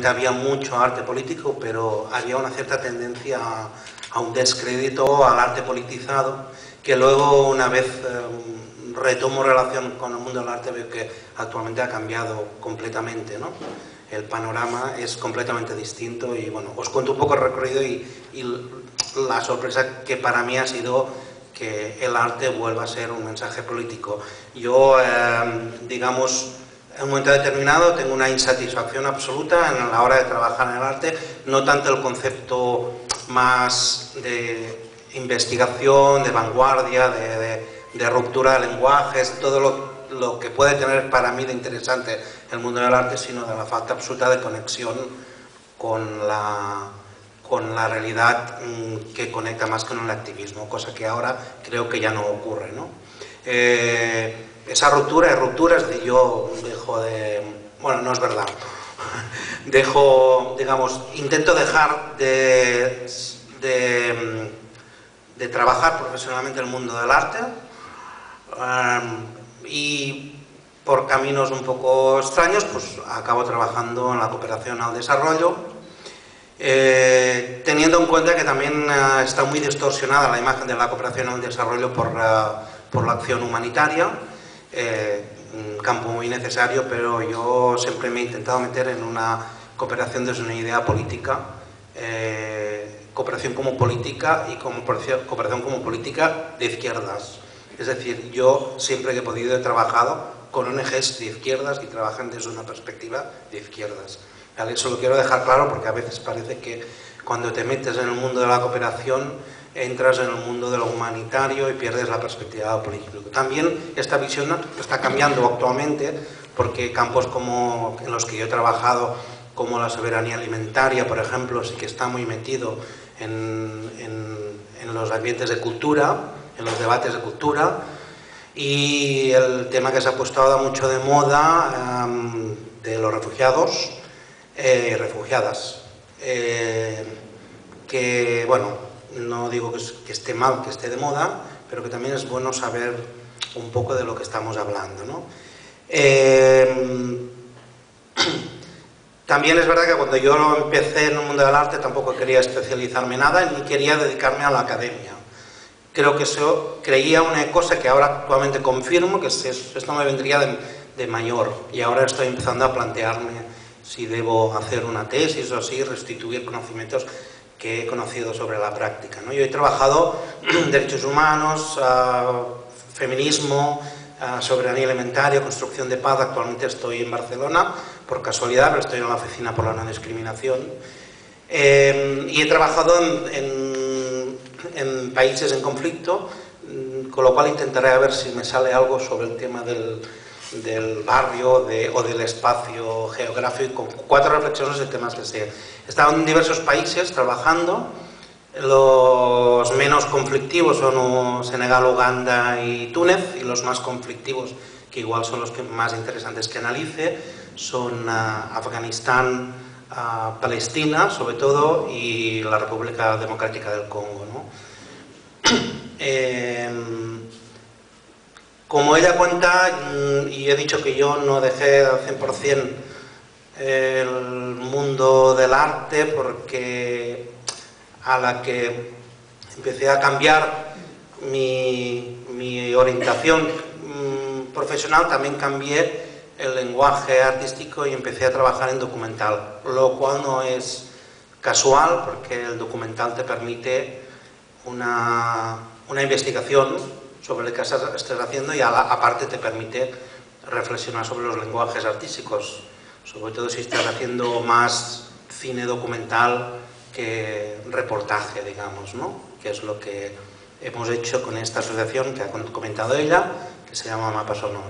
evidentemente había mucho arte político, pero había una cierta tendencia a un descrédito al arte politizado, que luego, una vez retomo relación con el mundo del arte, veo que actualmente ha cambiado completamente, ¿no? El panorama es completamente distinto y bueno, os cuento un poco el recorrido y la sorpresa que para mí ha sido que el arte vuelva a ser un mensaje político. Yo, digamos, en un momento determinado tengo una insatisfacción absoluta en la hora de trabajar en el arte, no tanto el concepto más de investigación, de vanguardia, de ruptura de lenguajes, todo lo que puede tener para mí de interesante el mundo del arte, sino de la falta absoluta de conexión con la realidad que conecta más con el activismo, cosa que ahora creo que ya no ocurre, ¿no? Esa ruptura es ruptura, es decir, yo dejo de... Bueno, no es verdad. Digamos, intento dejar de trabajar profesionalmente en el mundo del arte y por caminos un poco extraños, pues acabo trabajando en la cooperación al desarrollo, teniendo en cuenta que también está muy distorsionada la imagen de la cooperación al desarrollo por la acción humanitaria, un campo muy necesario, pero yo siempre me he intentado meter en una cooperación desde una idea política, cooperación como política y cooperación como política de izquierdas. Es decir, yo siempre que he podido he trabajado con ONGs de izquierdas y trabajan desde una perspectiva de izquierdas. ¿Vale? Eso lo quiero dejar claro porque a veces parece que cuando te metes en el mundo de la cooperación entras en el mundo de lo humanitario y pierdes la perspectiva política. También esta visión está cambiando actualmente porque campos como en los que yo he trabajado, como la soberanía alimentaria, por ejemplo, sí que está muy metido en los ambientes de cultura, en los debates de cultura, y el tema que se ha puesto ahora mucho de moda de los refugiados y refugiadas, que bueno, no digo que esté mal que esté de moda, pero que también es bueno saber un poco de lo que estamos hablando, ¿no? También es verdad que cuando yo empecé en el mundo del arte tampoco quería especializarme en nada ni quería dedicarme a la academia. Creo que eso creía una cosa que ahora actualmente confirmo, que esto me vendría de mayor, y ahora estoy empezando a plantearme si debo hacer una tesis o así, restituir conocimientos que he conocido sobre la práctica, ¿no? Yo he trabajado derechos humanos, feminismo, soberanía alimentaria, construcción de paz. Actualmente estoy en Barcelona, por casualidad, pero estoy en la oficina por la no discriminación. Y he trabajado en países en conflicto, con lo cual intentaré a ver si me sale algo sobre el tema del barrio o del espacio geográfico, con 4 reflexiones de temas que sé. He estado en diversos países trabajando. Los menos conflictivos son Senegal, Uganda y Túnez, y los más conflictivos, que igual son los más interesantes que analice, son Afganistán, Palestina, sobre todo, y la República Democrática del Congo, ¿no? Como ella cuenta, y he dicho que yo no dejé al 100% el mundo del arte, porque a la que empecé a cambiar mi orientación profesional, también cambié el lenguaje artístico y empecé a trabajar en documental, lo cual no es casual, porque el documental te permite una investigación sobre lo que estás haciendo y aparte te permite reflexionar sobre los lenguajes artísticos, sobre todo si estás haciendo más cine documental que reportaje, digamos, ¿no? Que es lo que hemos hecho con esta asociación que ha comentado ella, que se llama Mapa Sonor.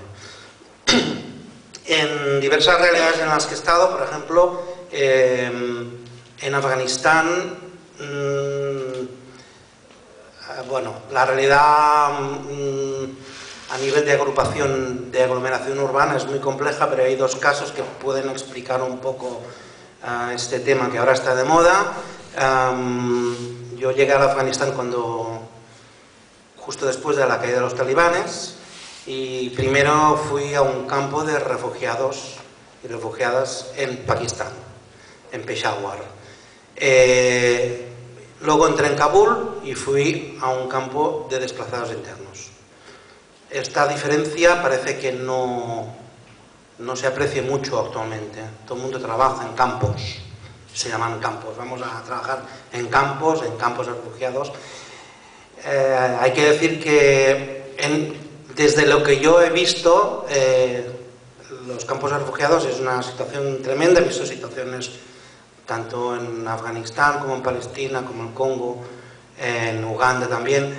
En diversas realidades en las que he estado, por ejemplo, en Afganistán, bueno, la realidad a nivel de agrupación, de aglomeración urbana es muy compleja, pero hay 2 casos que pueden explicar un poco este tema que ahora está de moda. Yo llegué al Afganistán justo después de la caída de los talibanes, y primero fui a un campo de refugiados y refugiadas en Pakistán. en Peshawar. Luego entré en Kabul y fui a un campo de desplazados internos. Esta diferencia parece que no se aprecia mucho actualmente. Todo el mundo trabaja en campos, se llaman campos. Vamos a trabajar en campos de refugiados. Hay que decir que desde lo que yo he visto, los campos de refugiados es una situación tremenda. He visto situaciones tanto en Afganistán como en Palestina, como en Congo, en Uganda también.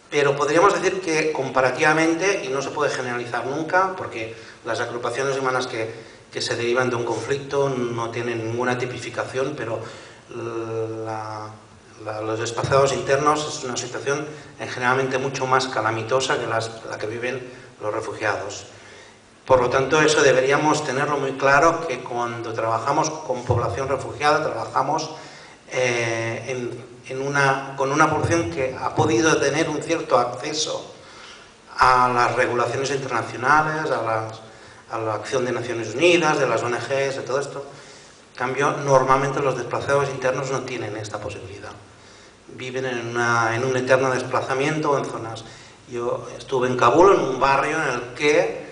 Pero podríamos decir que comparativamente, y no se puede generalizar nunca, porque las agrupaciones humanas que se derivan de un conflicto no tienen ninguna tipificación, pero los desplazados internos es una situación generalmente mucho más calamitosa que la que viven los refugiados. Por lo tanto, eso deberíamos tenerlo muy claro, que cuando trabajamos con población refugiada, trabajamos con una población que ha podido tener un cierto acceso a las regulaciones internacionales, a la acción de Naciones Unidas, de las ONGs, de todo esto. En cambio, normalmente los desplazados internos no tienen esta posibilidad. Viven en un eterno desplazamiento en zonas. Yo estuve en Kabul, en un barrio en el que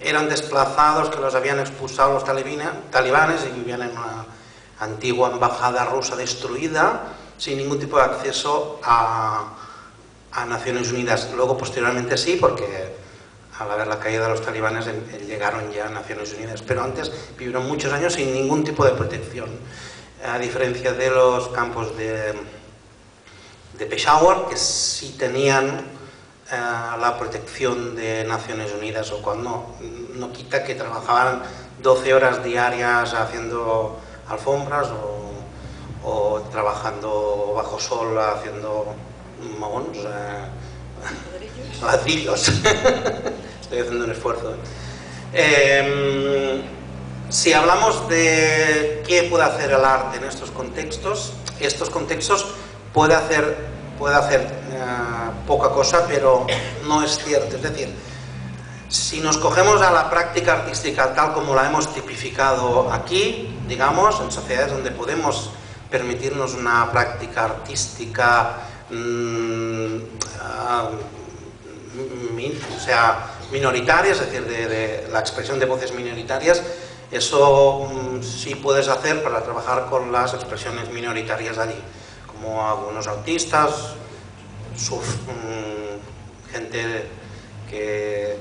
eran desplazados que los habían expulsado los talibanes y vivían en una antigua embajada rusa destruida, sin ningún tipo de acceso a Naciones Unidas. Luego, posteriormente sí, porque al haber la caída de los talibanes llegaron ya a Naciones Unidas, pero antes vivieron muchos años sin ningún tipo de protección, a diferencia de los campos de Peshawar, que sí tenían la protección de Naciones Unidas, o cuando no quita que trabajaban 12 horas diarias haciendo alfombras o trabajando bajo sol haciendo ladrillos. Estoy haciendo un esfuerzo. Si hablamos de qué puede hacer el arte en estos contextos puede hacer poca cosa, pero no es cierto. Es decir, si nos cogemos a la práctica artística tal como la hemos tipificado aquí, digamos, en sociedades donde podemos permitirnos una práctica artística minoritaria, es decir, de la expresión de voces minoritarias, eso sí puedes hacer para trabajar con las expresiones minoritarias allí, como algunos autistas,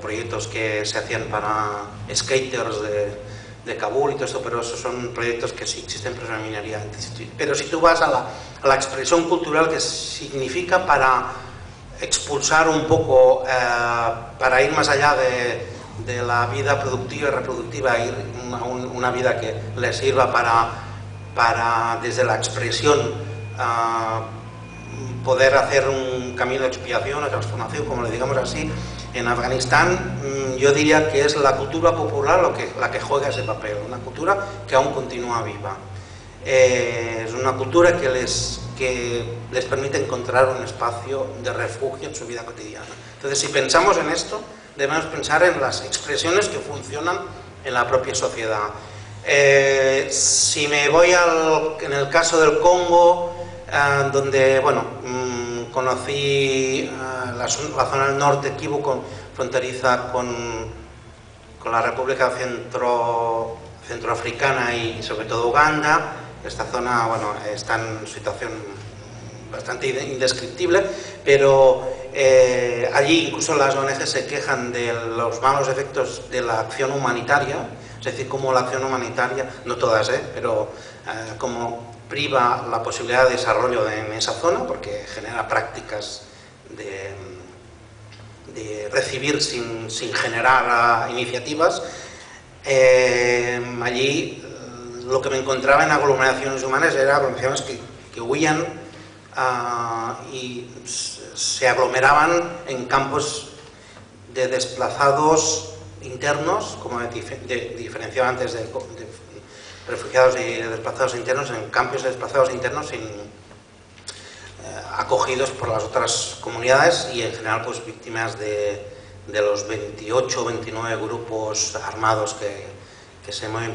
proyectos que se hacían para skaters de Kabul y todo esto, pero esos son proyectos que sí existen, pero es una minoría. Pero si tú vas a la expresión cultural, que significa para expulsar un poco, para ir más allá de la vida productiva y reproductiva, ir a una vida que les sirva para desde la expresión, poder hacer un camino de expiación o transformación, como le digamos así. En Afganistán yo diría que es la cultura popular la que juega ese papel, una cultura que aún continúa viva. Es una cultura que les permite encontrar un espacio de refugio en su vida cotidiana. Entonces, si pensamos en esto, debemos pensar en las expresiones que funcionan en la propia sociedad. Si me voy en el caso del Congo, donde, bueno, conocí la zona del norte, Kivu, fronteriza con la República Centroafricana y sobre todo Uganda. Esta zona, bueno, está en situación bastante indescriptible, pero allí incluso las ONG se quejan de los malos efectos de la acción humanitaria, es decir, como la acción humanitaria, no todas, pero como priva la posibilidad de desarrollo en esa zona, porque genera prácticas de recibir sin generar iniciativas. Allí lo que me encontraba en aglomeraciones humanas era aglomeraciones que huían y se aglomeraban en campos de desplazados internos, como diferenciaba antes de refugiados y de desplazados internos, en campos de desplazados internos acogidos por las otras comunidades y en general pues víctimas de los 28 o 29 grupos armados que se mueven por